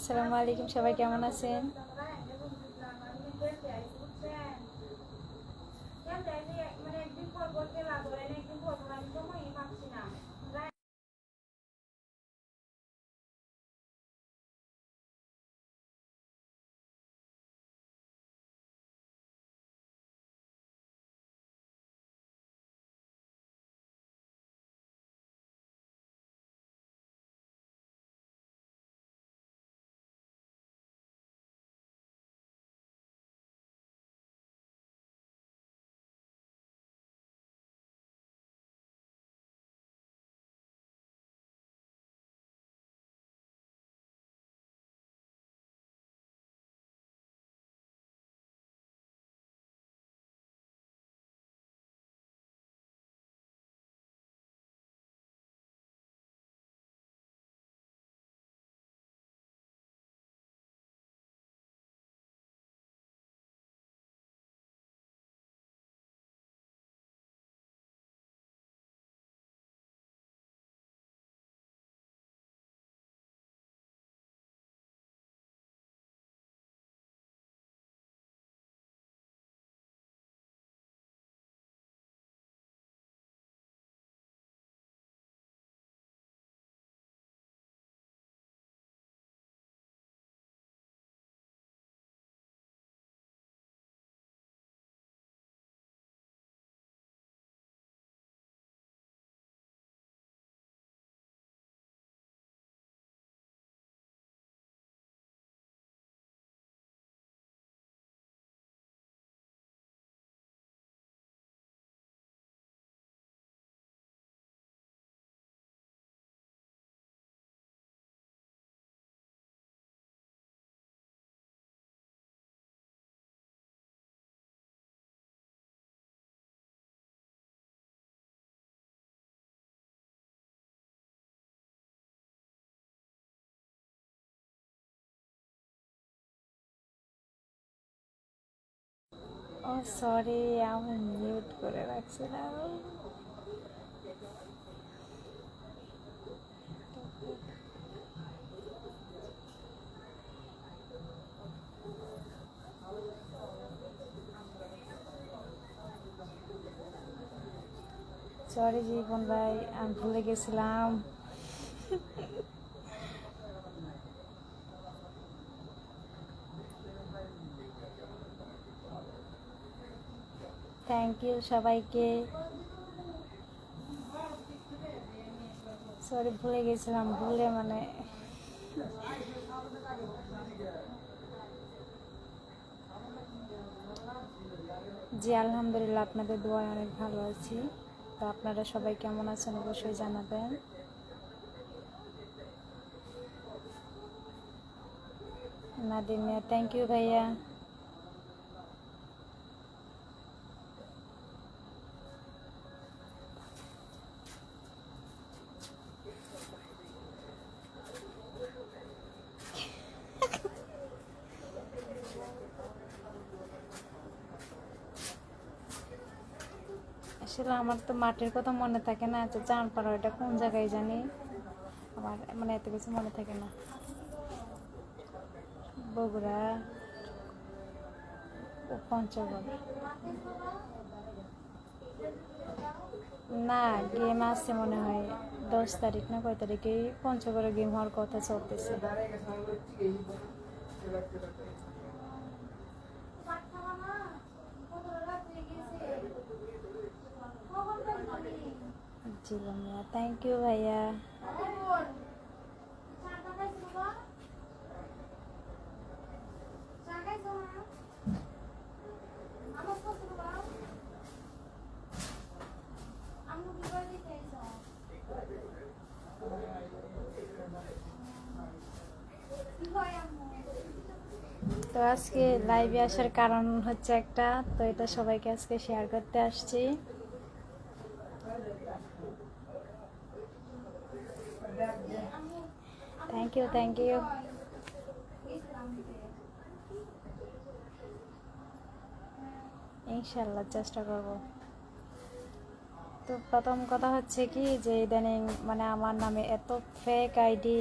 আসসালামু আলাইকুম, সবাই কেমন আছেন? ও সরি, আমি মিউট করে রাখছিলাম। সরি জীবন ভাই, আমি ভুলে গেছিলাম। থ্যাংক ইউ সবাইকে। সরি, ভুলে গেছিলাম, ভুলে মানে জি আলহামদুলিল্লাহ, আপনাদের দোয়ায় অনেক ভালো আছি। তো আপনারা সবাই কেমন আছেন অবশ্যই জানাবেন। নাদিমিয়া, থ্যাংক ইউ ভাইয়া। আসলে আমার তো মাঠের কথা মনে থাকে না, আচ্ছা চাঁদপাড়া ওইটা কোন জায়গায় জানি, আমার মানে এত কিছু মনে থাকে না। বগুড়া ও পঞ্চগড়। না, গেম আছে মনে হয় 10 তারিখ না কয় তারিখেই পঞ্চগড়ে গেম হওয়ার কথা চলতেছে। জিলমিয়া, থ্যাংক ইউ ভাইয়া। তো আজকে লাইভে আসার কারণ হচ্ছে একটা, তো এটা সবাইকে আজকে শেয়ার করতে আসছি। Thank you, thank you. ইনশাল্লাহ চেষ্টা করব। তো প্রথম কথা হচ্ছে কি যে ইদানিং মানে আমার নামে এত ফেক আইডি,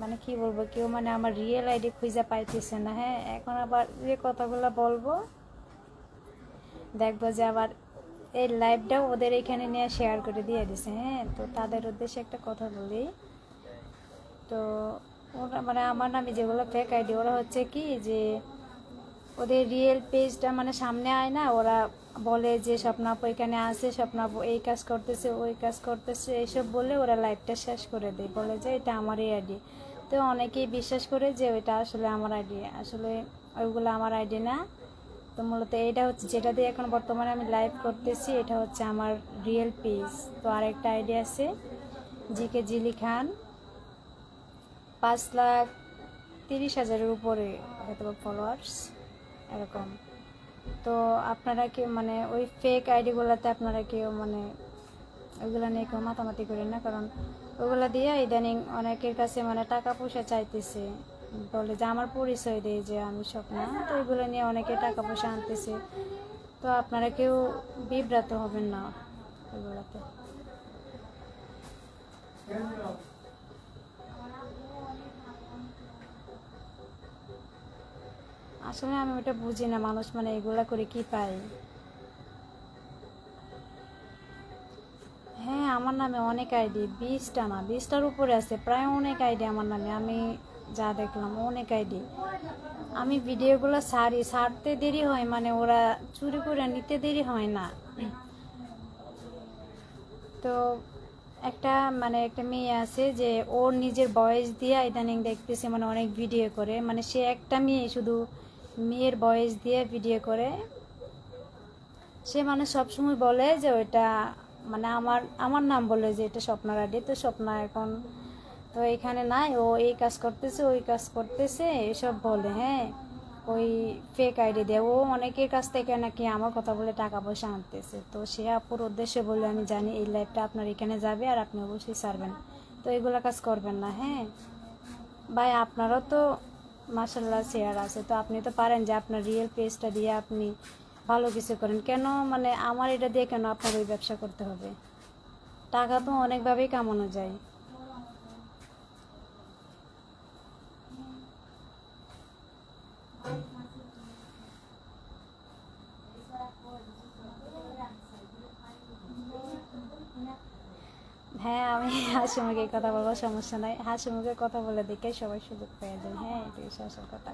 মানে কি বলবো, কেউ মানে আমার রিয়েল আইডি খুঁজে পাইতেছে না। হ্যাঁ, এখন আবার যে কথাগুলো বলবো দেখবো যে আবার এই লাইভটাও ওদের এখানে নিয়ে শেয়ার করে দিয়ে দিছে। হ্যাঁ, তো তাদের উদ্দেশ্যে একটা কথা বলি। তো ওরা মানে আমার নামে যেগুলো ফেক আইডি, ওরা হচ্ছে কি যে ওদের রিয়েল পেজটা মানে সামনে আয় না, ওরা বলে যে স্বপ্নাপু এখানে আসে, স্বপ্নাপু এই কাজ করতেছে, ওই কাজ করতেছে, এইসব বলে ওরা লাইভটা শেষ করে দেয়, বলে যে এটা আমারই আইডি। তো অনেকেই বিশ্বাস করে যে ওইটা আসলে আমার আইডি, আসলে ওইগুলো আমার আইডি না। তো মূলত এটা হচ্ছে যেটা দিয়ে এখন বর্তমানে আমি লাইভ করতেছি, এটা হচ্ছে আমার রিয়েল পেজ। তো আরেকটা আইডি আছে জিকে জিলি খান, 5,30,000-এর উপরে হয়তো ফলোয়ার্স এরকম। তো আপনারা কি মানে ওই ফেক আইডিগুলোতে আপনারা কেউ মানে ওইগুলো নিয়ে কেউ মাতামাতি করেন না, কারণ ওইগুলো দিয়ে ইদানিং অনেকের কাছে মানে টাকা পয়সা চাইতেছে, বলে যে আমার পরিচয় দেয় যে আমি স্বপ্না, তো ওইগুলো নিয়ে অনেকে টাকা পয়সা আনতেছে। তো আপনারা কেউ বিব্রত হবেন না ওইগুলোতে। আসলে আমি ওটা বুঝি না, মানুষ মানে এগুলা করে কি পায়। হ্যাঁ, আমার নামে অনেক আইডি, 20টা না 20টার উপরে আছে, প্রায় অনেক আইডি আমার নামে। আমি যা দেখলাম অনেক আইডি। আমি ভিডিওগুলো ছাড়তে দেরি হয়, মানে ওরা চুরি করে নিতে দেরি হয় না। তো একটা মানে একটা মেয়ে আছে যে ওর নিজের ভয়েস দিয়ে ইদানিং দেখতেছে মানে অনেক ভিডিও করে, মানে সে একটা মেয়ে শুধু মেয়ের ভয়েস দিয়ে ভিডিও করে। সে মানে সবসময় বলে যে ওইটা মানে আমার আমার নাম বলে যে এটা স্বপ্নার আইডি। তো স্বপ্না এখন তো এখানে নাই, ও এই কাজ করতেছে ওই কাজ করতেছে এসব বলে। হ্যাঁ, ওই ফেক আইডি দিয়ে ও অনেকের কাছ থেকে নাকি আমার কথা বলে টাকা পয়সা আনতেছে। তো সে আপুর উদ্দেশ্যে বলে আমি জানি এই লাইভটা আপনার এখানে যাবে আর আপনি অবশ্যই ছাড়বেন, তো এগুলো কাজ করবেন না। হ্যাঁ ভাই, আপনারও তো মাশাল্লাহ শেয়ার আছে, তো আপনি তো পারেন যে আপনার রিয়েল পেজটা দিয়ে আপনি ভালো কিছু করেন। কেন মানে আমার এটা দিয়ে কেন আপনার ওই ব্যবসা করতে হবে? টাকা তো অনেকভাবেই কামানো যায়। হ্যাঁ, আমি হাসি মুখে কথা বলবো, সমস্যা নাই। হাসি মুখে কথা বলে দেখে সবাই সুযোগ পেয়ে যায়। হ্যাঁ, এটাই আসল কথা।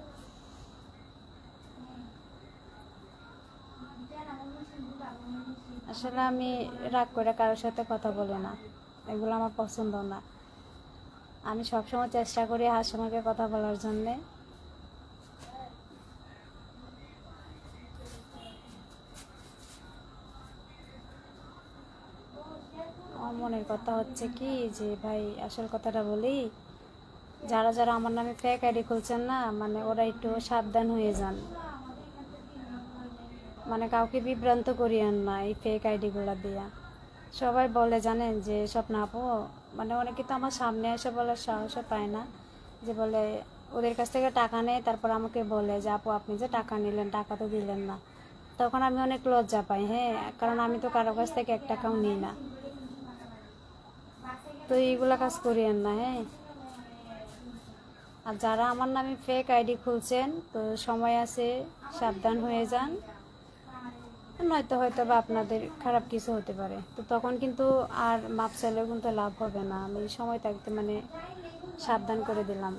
আসলে আমি রাগ করে কারোর সাথে কথা বলি না, এগুলো আমার পছন্দ না। আমি সবসময় চেষ্টা করি হাসি মুখে কথা বলার জন্যে। আমার মনের কথা হচ্ছে কি যে ভাই, আসল কথাটা বলি, যারা যারা আমার নামে ফেক আইডি খুলছেন না, মানে ওরা একটু সাবধান হয়ে যান। মানে কাউকে বিভ্রান্ত করিয়েন না এই ফেক আইডিগুলো দিয়া। সবাই বলে জানেন যে স্বপ্না আপু, মানে অনেকে তো আমার সামনে এসে বলার সাহসও পায় না, যে বলে ওদের কাছ থেকে টাকা নেয়, তারপর আমাকে বলে যে আপু আপনি যে টাকা নিলেন, টাকা তো দিলেন না। তখন আমি অনেক লজ্জা পাই। হ্যাঁ, কারণ আমি তো কারো কাছ থেকে 1 টাকাও নিই না। তো এইগুলা কাজ করিয়েন না। হ্যাঁ, আর যারা আমার নামে ফেক আইডি খুলছেন, তো সময় আছে, সাবধান হয়ে যান, নয়তো হয়তো বা আপনাদের খারাপ কিছু হতে পারে। তো তখন কিন্তু আর মাপ চাইলেও কিন্তু লাভ হবে না। আমি সময় থাকতে মানে সাবধান করে দিলাম।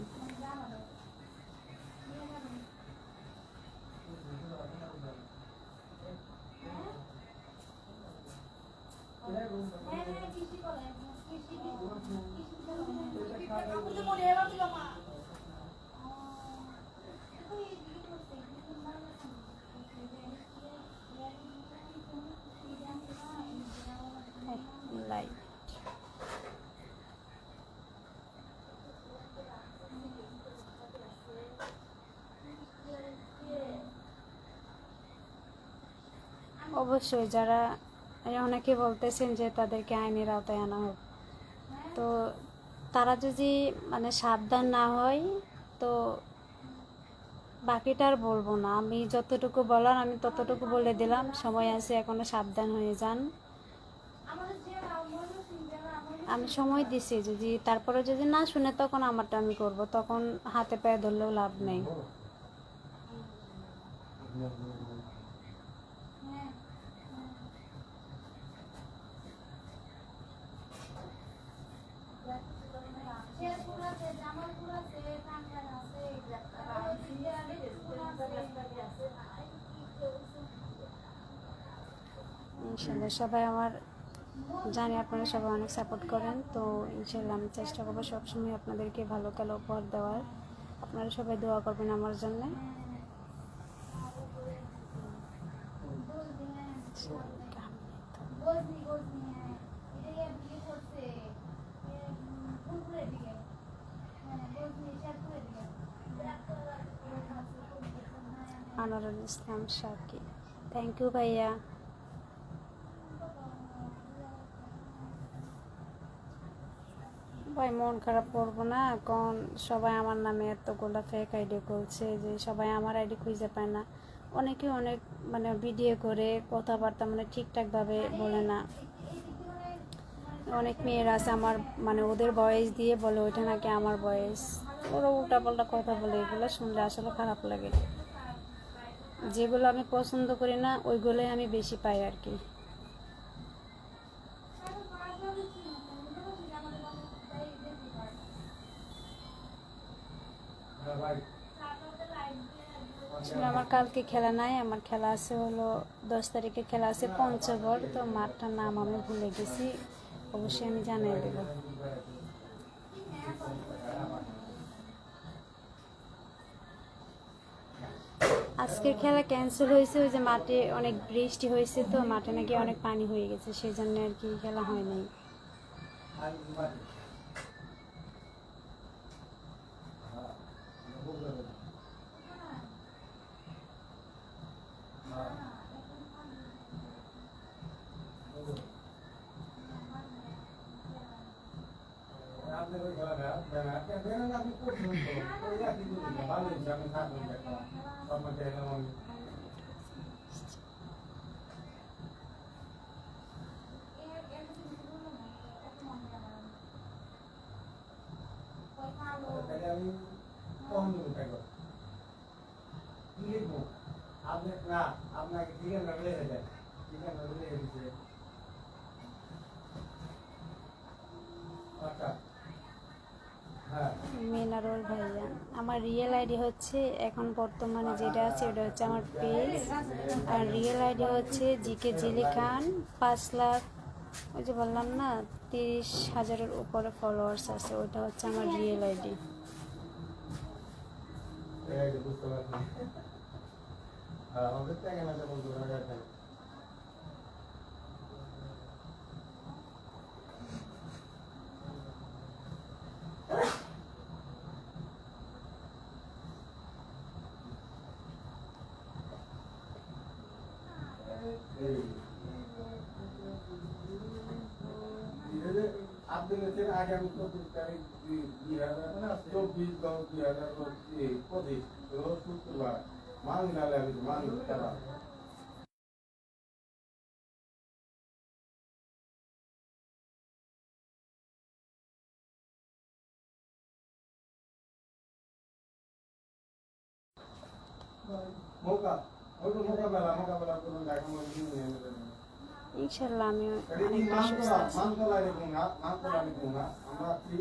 লাইট অবশ্যই যারা অনেকে বলতেছেন যে তাদেরকে আইনের আওতায় আনা হোক, তো তারা যদি মানে সাবধান না হয় তো বাকিটা আর বলবো না। আমি যতটুকু বলার আমি ততটুকু বলে দিলাম, সময় আছে এখনো, সাবধান হয়ে যান। আমি সময় দিছি, যদি তারপরে যদি না শুনে তখন আমারটা আমি করব, তখন হাতে পায়ে ধরলেও লাভ নেই। ইনশাল্লাহ সবাই আমার জানি আপনারা সবাই অনেক সাপোর্ট করেন, তো ইনশাল্লাহ আমি চেষ্টা করবো সবসময় আপনাদেরকে ভালো খেলা উপহার দেওয়ার। আপনারা সবাই দোয়া করবেন আমার জন্য। আনোয়ারুল ইসলাম শাকিব, থ্যাংক ইউ ভাইয়া। ভাই মন খারাপ করবো না, কারণ সবাই আমার নামে এতগুলো ফেক আইডি করছে, যে সবাই আমার আইডি খুঁজে পায় না। অনেকে অনেক মানে ভিডিও করে কথাবার্তা মানে ঠিকঠাকভাবে বলে না। অনেক মেয়েরা আছে আমার মানে ওদের বয়স দিয়ে বলে ওইটা নাকি আমার বয়স, ওরা উল্টাপাল্টা কথা বলে, এগুলো শুনলে আসলে খারাপ লাগে। যেগুলো আমি পছন্দ করি না ওইগুলোই আমি বেশি পাই আর কি। আমার কালকে খেলা নাই, আমার খেলা আছে হলো 10 তারিখে খেলা আছে পঞ্চগড়, তো মাঠটার নাম আমি ভুলে গেছি, অবশ্যই আমি জানিয়ে দেব। আজকের খেলা ক্যান্সেল হয়েছে, ওই যে মাঠে অনেক বৃষ্টি হয়েছে, তো মাঠে নাকি অনেক পানি হয়ে গেছে, সেই জন্য আর কি খেলা হয় নাই। মিনারুল ভাইয়া, আমার রিয়েল আইডি হচ্ছে এখন বর্তমানে যেটা আছে ওটা হচ্ছে আমার পেজ, আর রিয়েল আইডি হচ্ছে জিকে জিলি খান 5 লাখ, ওই যে বললাম না 30,000-এর উপরে ফলোয়ার্স আছে, ওইটা হচ্ছে আমার রিয়েল আইডি। আগামী 24 তারিখ 2024/10/2025 রোজ শুক্রবার মাঙ্গালে মানুষ খেলা। মোকাবেলা করুন, ইনশাল্লাহ আমি অনেকটা সুস্থ আছি।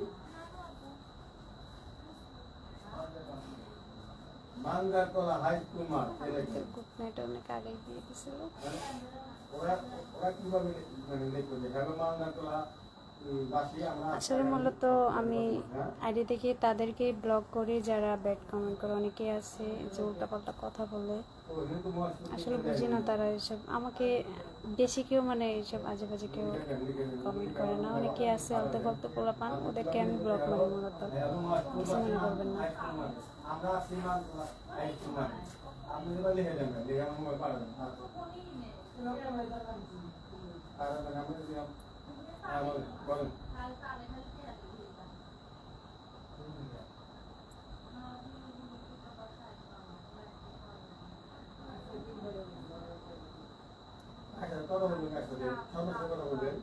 মানগারতলা হাই স্কুল মাঠ, গুড নাইট অনেক আগে দিয়ে দিছিল। ওরা কিভাবে মানে লিখবে, হ্যালো মানগারতলা বাসি আমরা আসলে মূলত আমি আইডি থেকে তাদেরকেই ব্লক করি যারা ব্যাড কমেন্ট করে। অনেকেই আছে যে উল্টাপাল্টা কথা বলে, আসলে বুঝি না তারা এসব। আমাকে বেশি কেউ মানে এইসব আজে বাজে কেউ কমেন্ট করে না। অনেকেই আছে আলতু ফালতু পোলাপান, ওদেরকে আমি ব্লক মারি মূলত, কিছু মনে করবেন না। আমরা সীমান আইসমান আপনি যেটা লিখে দেন লিখে আমার পারবেন আর আমরা দিলাম বলেন আচ্ছা কথা বলবেন একসাথে সমস্যা কথা বলবেন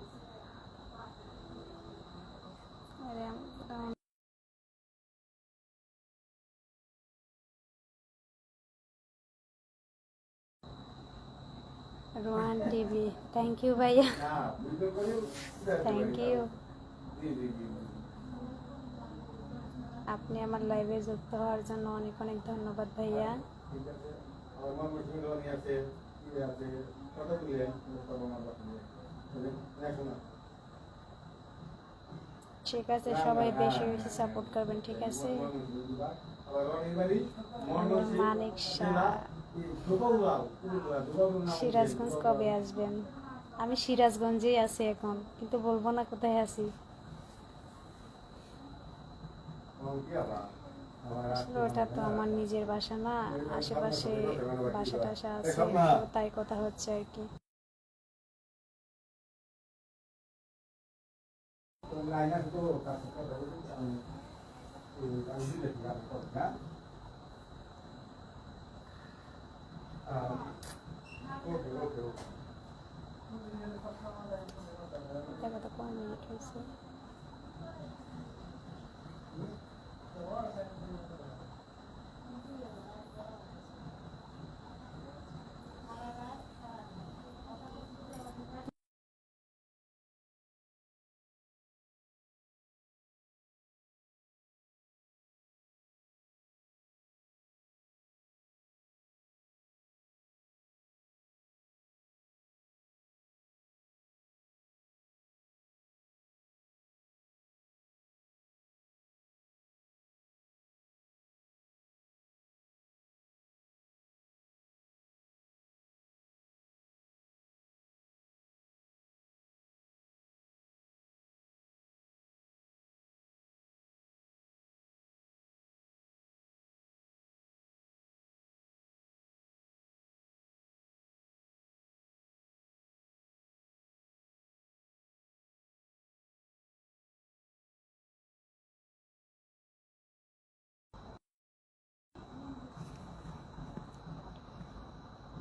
আরে রোহান টিভি, থ্যাংক ইউ ভাইয়া, না ভিডিও করে থ্যাংক ইউ। জি জি জি আপনি আমার লাইভে যুক্ত হওয়ার জন্য অনেক অনেক ধন্যবাদ ভাইয়া। ঠিক আছে আমার মনে হয় আছে কি আছে কথা বললেন সব আমার কথা বলেন দেখুন ঠিক আছে, সবাই বেশি বেশি সাপোর্ট করবেন, ঠিক আছে। মানিক শাহ, সিরাজগঞ্জ কবে আসবেন? আমি সিরাজগঞ্জেই আছি এখন, কিন্তু বলবো না কোথায় আছি। আসলে ওটা তো আমার নিজের বাসা না, আশেপাশে বাসা টাসা আছে, তো তাই কথা হচ্ছে আর কি। দেখো তো কয় মিনিট হয়েছে।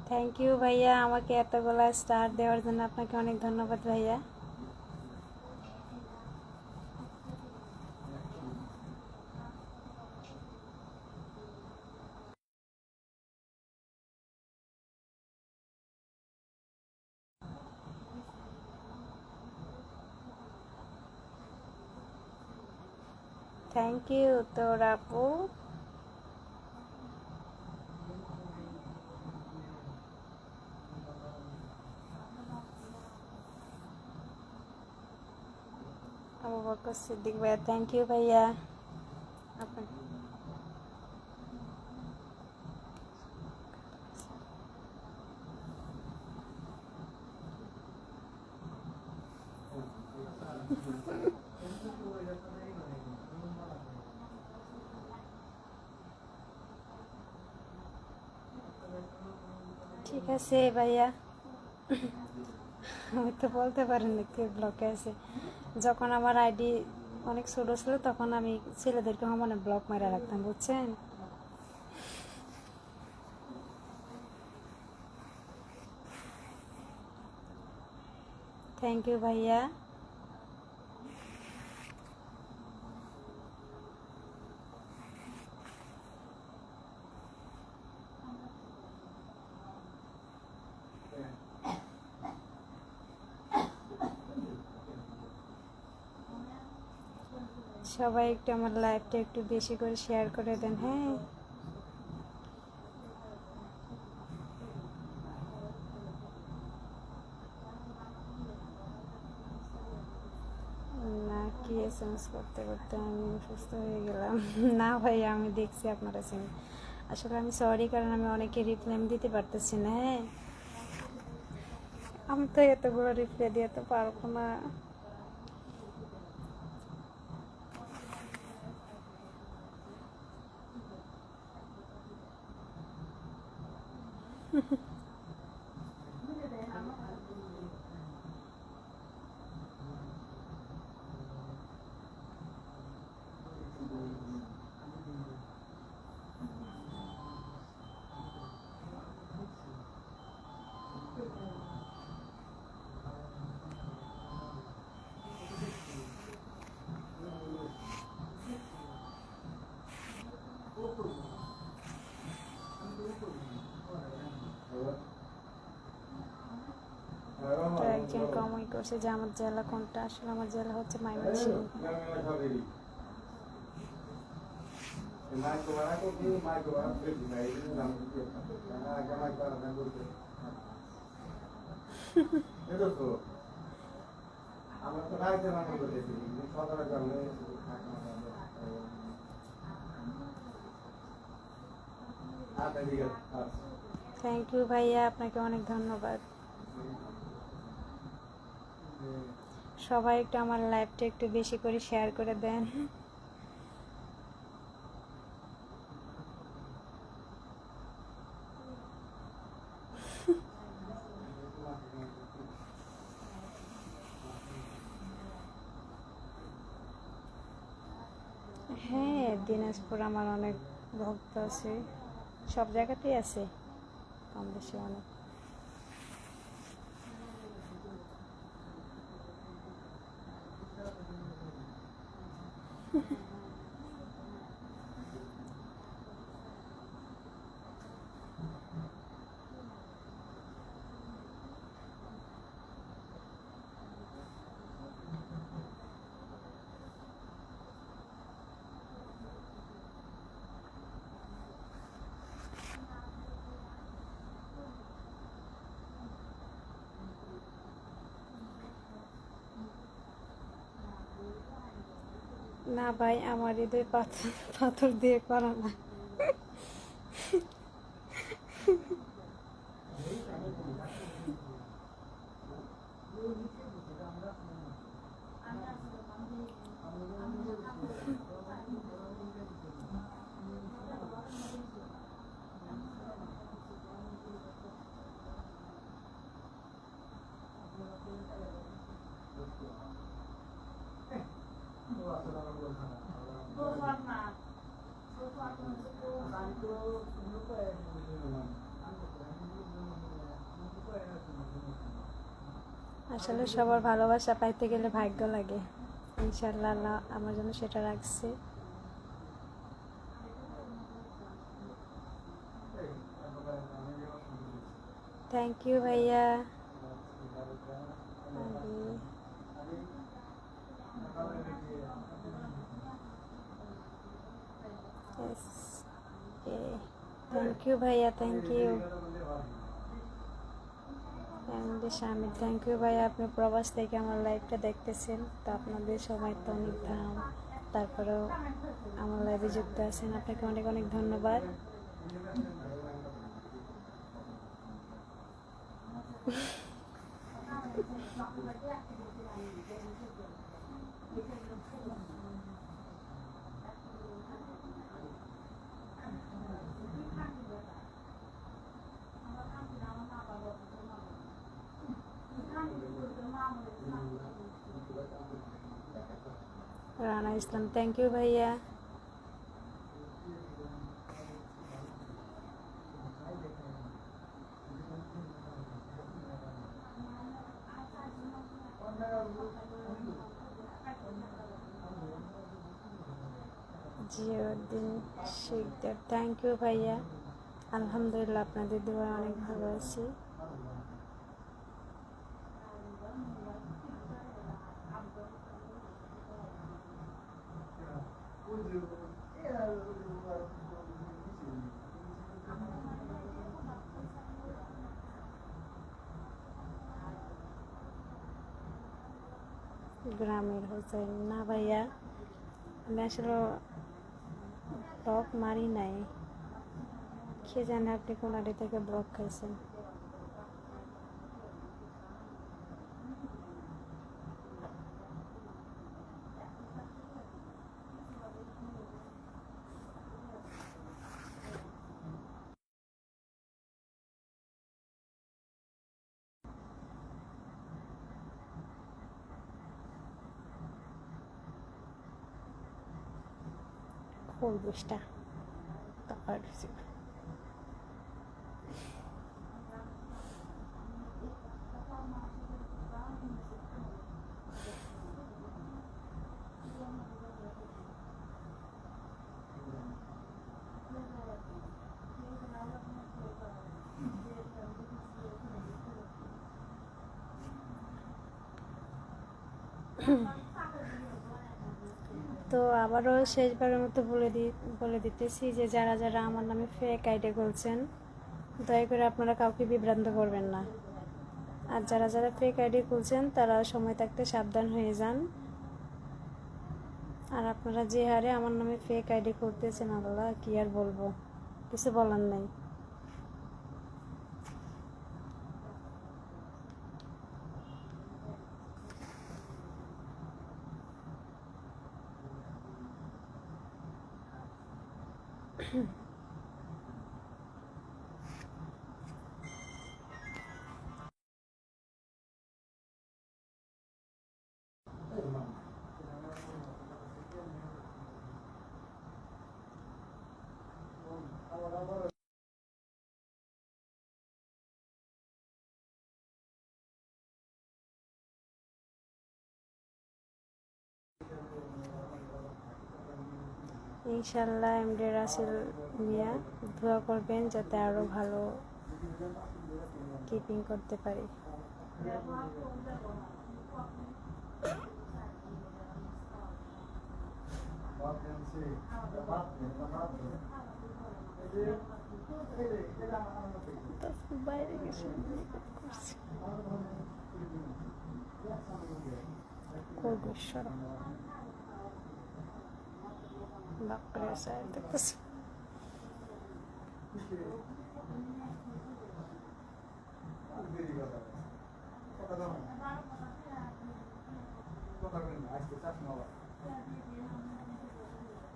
থ্যাংক ইউ ভাইয়া, আমাকে এতগুলা স্টার দেওয়ার জন্য আপনাকে অনেক ধন্যবাদ ভাইয়া। থ্যাংক ইউ তোর আপু। আবু বকর সিদ্দিক ভাইয়া, থ্যাংক ইউ ভাইয়া। আপনার ঠিক আছে ভাইয়া, আমি তো বলতে পারেন না কে ব্লকে আছে। যখন আমার আইডি অনেক ছোট ছিল তখন আমি ছেলেদেরকে সমানে ব্লক মারা রাখতাম, বুঝছেন। থ্যাংক ইউ ভাইয়া। সবাই একটু আমার লাইভটা একটু বেশি করে শেয়ার করে দেন, হ্যাঁ। চেঞ্জ করতে করতে আমি অসুস্থ হয়ে গেলাম। না ভাইয়া, আমি দেখছি আপনারা সিম। আসলে আমি সরি, কারণ আমি অনেকে রিপ্লাই দিতে পারতেছি না। হ্যাঁ, আমি তো এতগুলো রিপ্লাই দিয়ে তো পারবো না। তো একজন কমেন্ট করছে যে আমার জেলা কোনটা। আসলে আমার জেলা হচ্ছে ময়মনসিংহ। আমরা তো রাইতে রান্না করতেছি সকালে করলে আচ্ছা ঠিক আছে। থ্যাংক ইউ ভাইয়া, আপনাকে অনেক ধন্যবাদ। সবাই একটু আমার লাইভটা একটু বেশি করে শেয়ার করে দেন। হ্যাঁ, দিনাজপুর আমার অনেক ভক্ত আছে, সব জায়গাতেই আছে কম বেশি অনেক। না ভাই, আমার হৃদয় পাথর পাথর দিয়ে করা না। আসলে সবার ভালোবাসা পাইতে গেলে ভাগ্য লাগে। ইনশাল্লাহ আল্লাহ আমার জন্য সেটা রাখছে। থ্যাংক ইউ ভাইয়া। থ্যাংক ইউ ভাইয়া, থ্যাংক ইউ। স্বামী, থ্যাংক ইউ ভাইয়া, আপনি প্রবাস থেকে আমার লাইভটা দেখতেছেন। তো আপনাদের সবাই তো অনেক দাম, তারপরেও আমার লাইভে যুক্ত আছেন, আপনাকে অনেক অনেক ধন্যবাদ। রানা ইসলাম, থ্যাংক ইউ ভাইয়া। জিয়াউদ্দিন শিকদার, থ্যাংক ইউ ভাইয়া। আলহামদুলিল্লাহ, আপনাদের দোয়ায় অনেক ভালো আছি। গ্রামের হোসেন না ভাইয়া, আমি আসলে ব্লক মারি নাই। কে জানে আপনি কোন আড়ি থেকে ব্লক খাইছেন। খরগোশটা টাকা দিছি। তো আবারও শেষবারের মতো বলে দিতেছি যে যারা যারা আমার নামে ফেক আইডি খুলছেন, দয়া করে আপনারা কাউকে বিভ্রান্ত করবেন না। আর যারা যারা ফেক আইডি খুলছেন তারা সময় থাকতে সাবধান হয়ে যান। আর আপনারা যে হারে আমার নামে ফেক আইডি করতেছেন, আল্লাহ কি আর বলবো, কিছু বলার নাই। ইনশাল্লাহ এমডি রাসেল মিয়া, দোয়া করবেন যাতে আরো ভালো কিপিং করতে পারি। বাইরে গেছে খরগোশ্বর বাপরে স্যার দেখতেছি।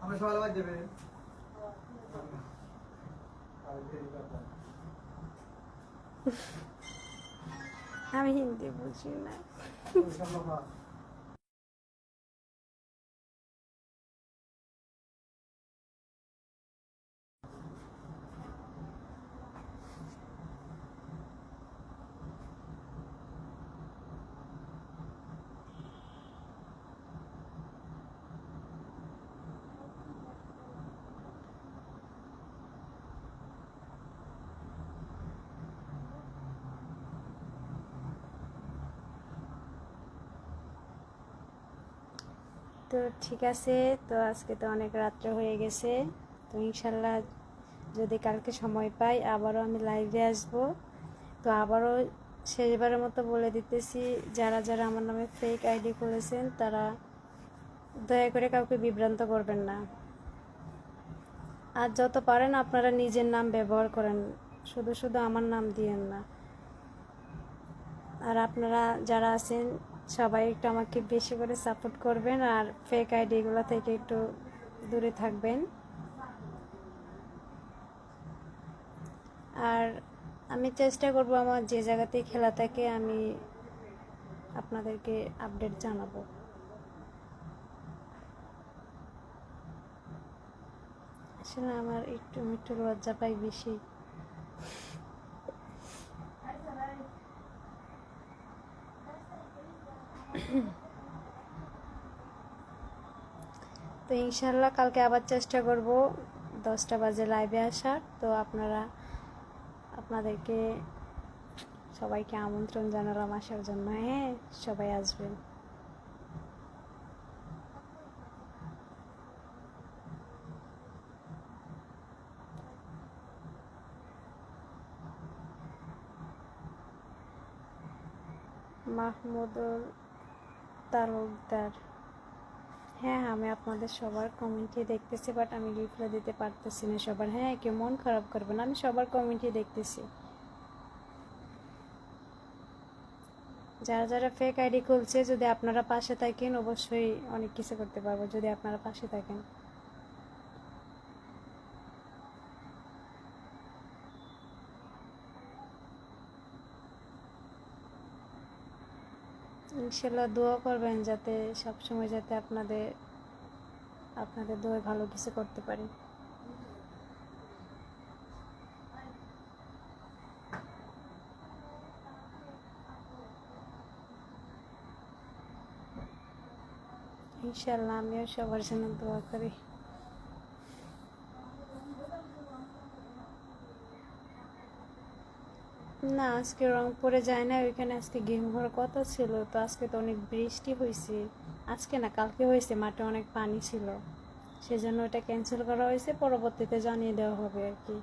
আমি সকালে বাদ দেবে আমি হিন্দি বুঝি না। তো ঠিক আছে, তো আজকে তো অনেক রাত্রে হয়ে গেছে। তো ইনশাল্লাহ যদি কালকে সময় পাই আবারও আমি লাইভে আসব। তো আবারও শেষবারের মতো বলে দিতেছি, যারা যারা আমার নামে ফেক আইডি খুলেছেন তারা দয়া করে কাউকে বিভ্রান্ত করবেন না। আর যত পারেন আপনারা নিজের নাম ব্যবহার করেন, শুধু শুধু আমার নাম দিয়েন না। আর আপনারা যারা আছেন সবাই একটু আমাকে বেশি করে সাপোর্ট করবেন, আর ফেক আইডিগুলো থেকে একটু দূরে থাকবেন। আর আমি চেষ্টা করব আমার যে জায়গাতেই খেলা থাকে আমি আপনাদেরকে আপডেট জানাবো। আসলে আমার একটু একটু লজ্জা পাই বেশি। তো ইনশাল্লাহ কালকে আবার চেষ্টা করব 10টা বাজে লাইভে আসার। তো আপনাদেরকে সবাইকে আমন্ত্রণ জানালাম আসার জন্য। হ্যাঁ, সবাই আসবেন। মাহমুদুল তালুকদার। হ্যাঁ, আমি আপনাদের সবার কমেন্টই দেখতেছি, বাট আমি রিপ্লাই দিতে পারতেছি না সবার। হ্যাঁ, কেউ মন খারাপ করবেন, আমি সবার কমেন্টই দেখতেছি। যারা যারা ফেক আইডি খুলছে, যদি আপনারা পাশে থাকেন অবশ্যই অনেক কিছু করতে পারবো, যদি আপনারা পাশে থাকেন। ইনশাল্লাহ দোয়া করবেন যাতে সবসময় যাতে আপনাদের দোয়া ভালো কিছু করতে পারি। ইনশাল্লাহ আমিও সবার জন্য দোয়া করি। না, আজকে রংপুরে যায় না, ওইখানে আজকে গেম হওয়ার কথা ছিল, তো আজকে তো অনেক বৃষ্টি হয়েছে। আজকে না, কালকে হয়েছে, মাঠে অনেক পানি ছিল, সেজন্য ওটা ক্যান্সেল করা হয়েছে, পরবর্তীতে জানিয়ে দেওয়া হবে আর কি।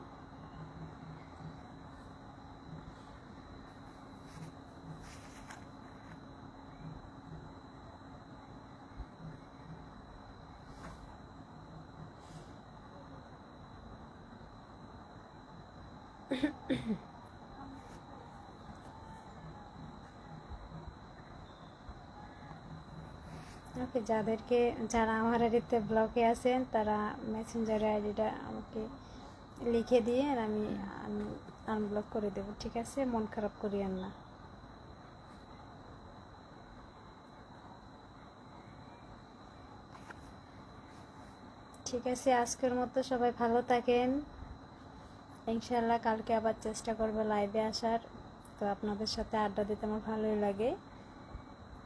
ওকে, যারা আমার আইডিতে ব্লকে আছেন তারা মেসেঞ্জারে আইডিটা আমাকে লিখে দিয়ে আর আমি আনব্লক করে দেবো, ঠিক আছে? মন খারাপ করিয়েন না। ঠিক আছে, আজকের মতো সবাই ভালো থাকেন। ইনশাল্লাহ কালকে আবার চেষ্টা করবো লাইভে আসার। তো আপনাদের সাথে আড্ডা দিতে আমার ভালোই লাগে।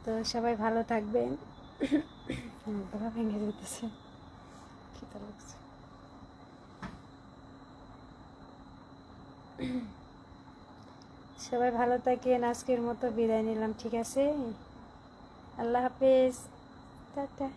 তো সবাই ভালো থাকবেন। গলা ভেঙে যেতেছে, খিদে লাগছে। সবাই ভালো থাকেন, আজকের মতো বিদায় নিলাম, ঠিক আছে? আল্লাহ হাফেজ, টাটা।